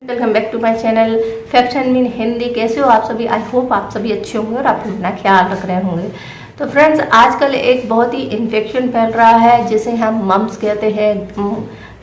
Welcome back to my channel fact and mean Hindi. कैसे हो आप सभी? आई होप आप सभी अच्छे होंगे और आप अपना ख्याल रख रहे होंगे। तो फ्रेंड्स, आजकल एक बहुत ही इन्फेक्शन फैल रहा है जिसे हम मम्स कहते हैं,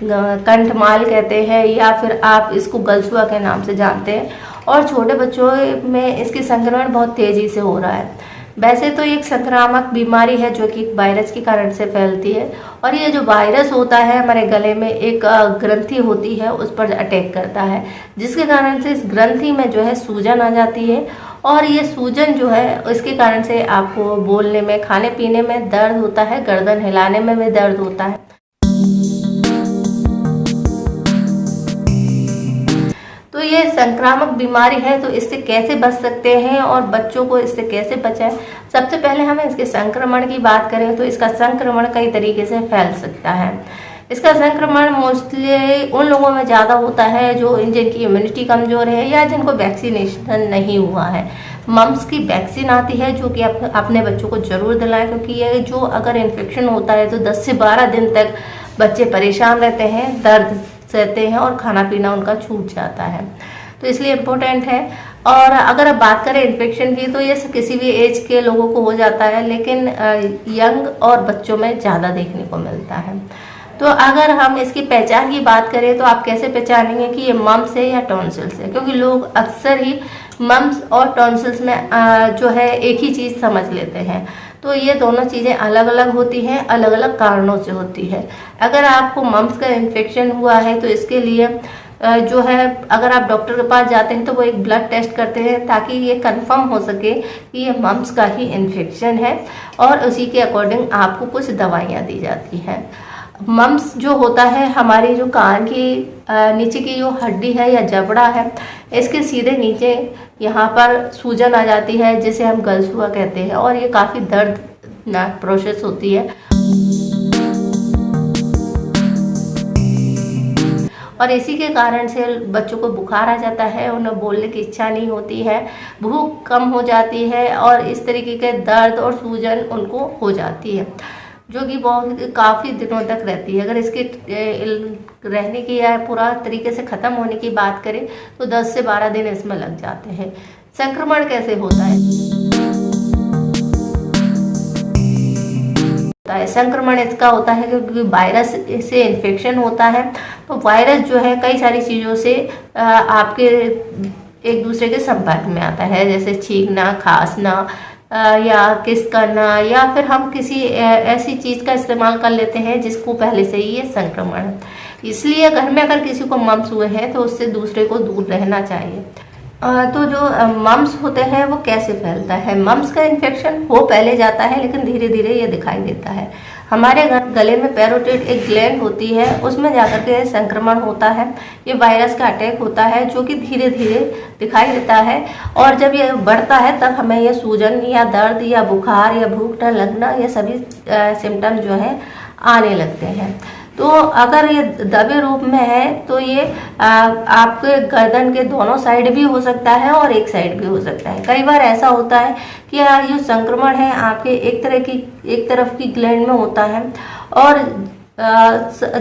कंठमाल कहते हैं, या फिर आप इसको गलसुआ के नाम से जानते हैं। और छोटे बच्चों में इसकी संक्रमण बहुत तेज़ी से हो रहा है। वैसे तो एक संक्रामक बीमारी है जो कि वायरस के कारण से फैलती है, और ये जो वायरस होता है हमारे गले में एक ग्रंथि होती है, उस पर अटैक करता है, जिसके कारण से इस ग्रंथि में जो है सूजन आ जाती है। और ये सूजन जो है इसके कारण से आपको बोलने में, खाने पीने में दर्द होता है, गर्दन हिलाने में भी दर्द होता है। तो ये संक्रामक बीमारी है, तो इससे कैसे बच सकते हैं और बच्चों को इससे कैसे बचाएं? सबसे पहले हमें इसके संक्रमण की बात करें तो इसका संक्रमण कई तरीके से फैल सकता है। इसका संक्रमण मोस्टली उन लोगों में ज़्यादा होता है जो जिनकी इम्यूनिटी कमज़ोर है या जिनको वैक्सीनेशन नहीं हुआ है। मम्स की वैक्सीन आती है जो कि अपने बच्चों को ज़रूर दिलाएं, क्योंकि ये जो अगर इन्फेक्शन होता है तो 10 से 12 दिन तक बच्चे परेशान रहते हैं, दर्द सहते हैं और खाना पीना उनका छूट जाता है। तो इसलिए इम्पोर्टेंट है। और अगर अब बात करें इन्फेक्शन की, तो ये किसी भी एज के लोगों को हो जाता है, लेकिन यंग और बच्चों में ज़्यादा देखने को मिलता है। तो अगर हम इसकी पहचान की बात करें तो आप कैसे पहचानेंगे कि ये मम्स है या टॉन्सिल्स है? क्योंकि लोग अक्सर ही मम्स और टॉन्सिल्स में जो है एक ही चीज़ समझ लेते हैं। तो ये दोनों चीज़ें अलग अलग होती हैं, अलग अलग कारणों से होती है। अगर आपको मम्स का इन्फेक्शन हुआ है तो इसके लिए जो है अगर आप डॉक्टर के पास जाते हैं तो वो एक ब्लड टेस्ट करते हैं ताकि ये कंफर्म हो सके कि ये मम्स का ही इन्फेक्शन है, और उसी के अकॉर्डिंग आपको कुछ दवाइयाँ दी जाती हैं। मम्स जो होता है हमारी जो कान की नीचे की जो हड्डी है या जबड़ा है, इसके सीधे नीचे यहाँ पर सूजन आ जाती है जिसे हम गलसुआ कहते हैं, और ये काफ़ी दर्दनाक प्रोसेस होती है। और इसी के कारण से बच्चों को बुखार आ जाता है, उन्हें बोलने की इच्छा नहीं होती है, भूख कम हो जाती है, और इस तरीके के दर्द और सूजन उनको हो जाती है जो कि बहुत काफ़ी दिनों तक रहती है। अगर इसके रहने की या पूरा तरीके से ख़त्म होने की बात करें तो 10 से 12 दिन इसमें लग जाते हैं। संक्रमण कैसे होता है? संक्रमण इसका होता है क्योंकि वायरस से इन्फेक्शन होता है। तो वायरस जो है कई सारी चीज़ों से आपके एक दूसरे के संपर्क में आता है, जैसे छींकना, खांसना या किस करना, या फिर हम किसी ऐसी चीज़ का इस्तेमाल कर लेते हैं जिसको पहले से ही ये संक्रमण है। इसलिए घर में अगर किसी को मम्स हुए हैं तो उससे दूसरे को दूर रहना चाहिए। तो जो मम्स होते हैं वो कैसे फैलता है? मम्स का इन्फेक्शन हो पहले जाता है, लेकिन धीरे धीरे ये दिखाई देता है। हमारे गले में पैरोटिड एक ग्लैंड होती है, उसमें जाकर के संक्रमण होता है। ये वायरस का अटैक होता है जो कि धीरे धीरे दिखाई देता है, और जब ये बढ़ता है तब हमें ये सूजन या दर्द या बुखार या भूख न लगना, ये सभी सिम्टम जो है आने लगते हैं। तो अगर ये दबे रूप में है तो ये आपके गर्दन के दोनों साइड भी हो सकता है और एक साइड भी हो सकता है। कई बार ऐसा होता है कि ये संक्रमण है आपके एक तरफ की ग्लैंड में होता है, और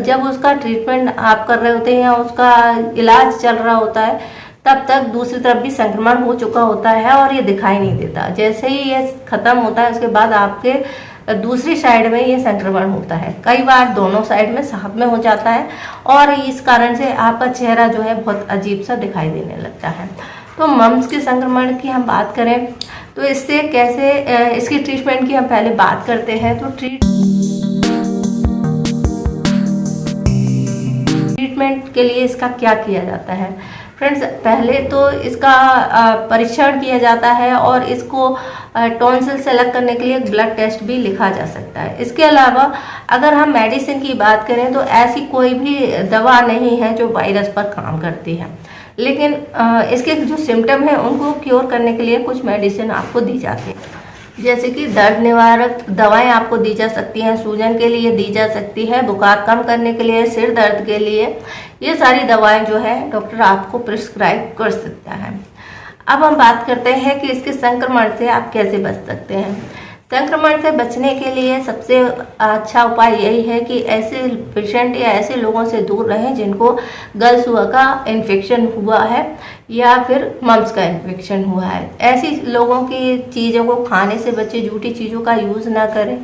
जब उसका ट्रीटमेंट आप कर रहे होते हैं या उसका इलाज चल रहा होता है तब तक दूसरी तरफ भी संक्रमण हो चुका होता है और ये दिखाई नहीं देता। जैसे ही ये ख़त्म होता है उसके बाद आपके दूसरी साइड में ये संक्रमण होता है। कई बार दोनों साइड में साथ में हो जाता है, और इस कारण से आपका चेहरा जो है बहुत अजीब सा दिखाई देने लगता है। तो मम्स के संक्रमण की हम बात करें तो इससे कैसे इसकी ट्रीटमेंट की हम पहले बात करते हैं। तो ट्रीटमेंट के लिए इसका क्या किया जाता है? फ्रेंड्स, पहले तो इसका परीक्षण किया जाता है, और इसको टॉन्सिल से अलग करने के लिए एक ब्लड टेस्ट भी लिखा जा सकता है। इसके अलावा अगर हम मेडिसिन की बात करें तो ऐसी कोई भी दवा नहीं है जो वायरस पर काम करती है, लेकिन इसके जो सिम्टम हैं उनको क्योर करने के लिए कुछ मेडिसिन आपको दी जाती है, जैसे कि दर्द निवारक दवाएं आपको दी जा सकती हैं, सूजन के लिए दी जा सकती है, बुखार कम करने के लिए, सिर दर्द के लिए। ये सारी दवाएं जो है डॉक्टर आपको प्रिस्क्राइब कर सकता है। अब हम बात करते हैं कि इसके संक्रमण से आप कैसे बच सकते हैं। संक्रमण से बचने के लिए सबसे अच्छा उपाय यही है कि ऐसे पेशेंट या ऐसे लोगों से दूर रहें जिनको गल सुआ का इन्फेक्शन हुआ है या फिर मम्स का इन्फेक्शन हुआ है। ऐसी लोगों की चीज़ों को खाने से बचें, झूठी चीज़ों का यूज़ ना करें।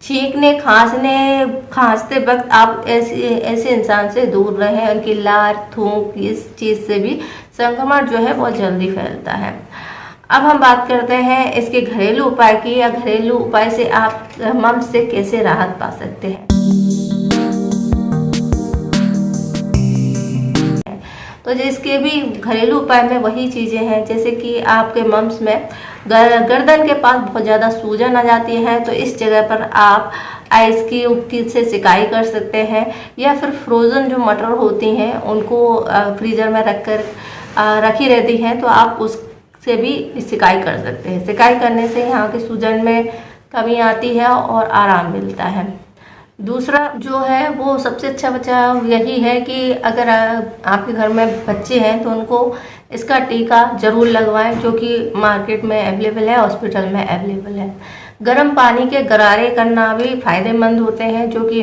छींकने खांसते वक्त आप ऐसे इंसान से दूर रहें। उनकी लार, थूक, इस चीज़ से भी संक्रमण जो है बहुत जल्दी फैलता है। अब हम बात करते हैं इसके घरेलू उपाय की, या घरेलू उपाय से आप मम्स से कैसे राहत पा सकते हैं। तो जिसके भी घरेलू उपाय में वही चीज़ें हैं, जैसे कि आपके मम्स में गर्दन के पास बहुत ज़्यादा सूजन आ जाती है, तो इस जगह पर आप आइस की से सिकाई कर सकते हैं, या फिर फ्रोज़न जो मटर होती हैं उनको फ्रीज़र में रखी रहती हैं, तो आप उससे भी सिकाई कर सकते हैं। सिकाई करने से यहाँ की सूजन में कमी आती है और आराम मिलता है। दूसरा जो है वो सबसे अच्छा बचाव यही है कि अगर आपके घर में बच्चे हैं तो उनको इसका टीका ज़रूर लगवाएं, जो कि मार्केट में अवेलेबल है, हॉस्पिटल में अवेलेबल है। गर्म पानी के गरारे करना भी फ़ायदेमंद होते हैं, जो कि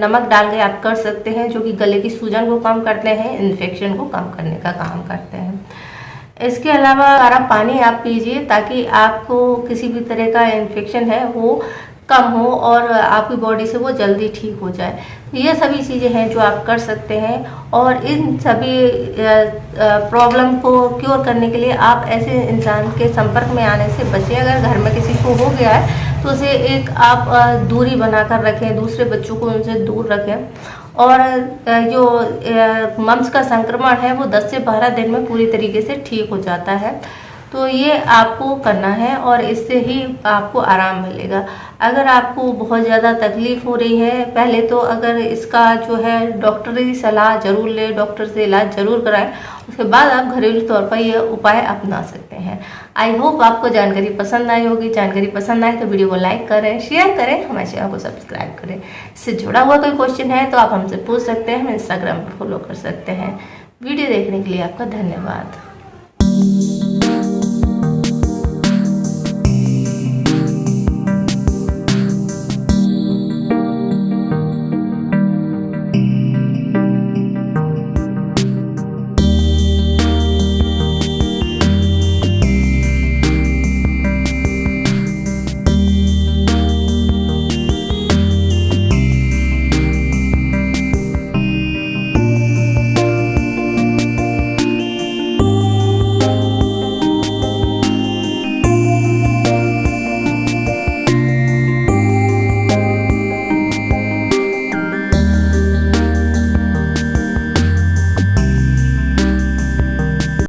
नमक डाल के आप कर सकते हैं, जो कि गले की सूजन को कम करते हैं, इन्फेक्शन को कम करने का काम करते हैं। इसके अलावा गर्म पानी आप पीजिए ताकि आपको किसी भी तरह का इन्फेक्शन है वो कम हो और आपकी बॉडी से वो जल्दी ठीक हो जाए। ये सभी चीज़ें हैं जो आप कर सकते हैं, और इन सभी प्रॉब्लम को क्योर करने के लिए आप ऐसे इंसान के संपर्क में आने से बचें। अगर घर में किसी को हो गया है तो उसे एक आप दूरी बनाकर रखें, दूसरे बच्चों को उनसे दूर रखें। और जो मम्स का संक्रमण है वो 10 से 12 दिन में पूरी तरीके से ठीक हो जाता है। तो ये आपको करना है और इससे ही आपको आराम मिलेगा। अगर आपको बहुत ज़्यादा तकलीफ़ हो रही है, पहले तो अगर इसका जो है डॉक्टरी सलाह ज़रूर लें, डॉक्टर से इलाज ज़रूर कराएं, उसके बाद आप घरेलू तौर पर ये उपाय अपना सकते हैं। आई होप आपको जानकारी पसंद आई होगी। जानकारी पसंद आए तो वीडियो को लाइक करें, शेयर करें, हमारे चैनल को सब्सक्राइब करें। इससे जुड़ा हुआ कोई क्वेश्चन है तो आप हमसे पूछ सकते हैं, हम इंस्टाग्राम पर फॉलो कर सकते हैं। वीडियो देखने के लिए आपका धन्यवाद।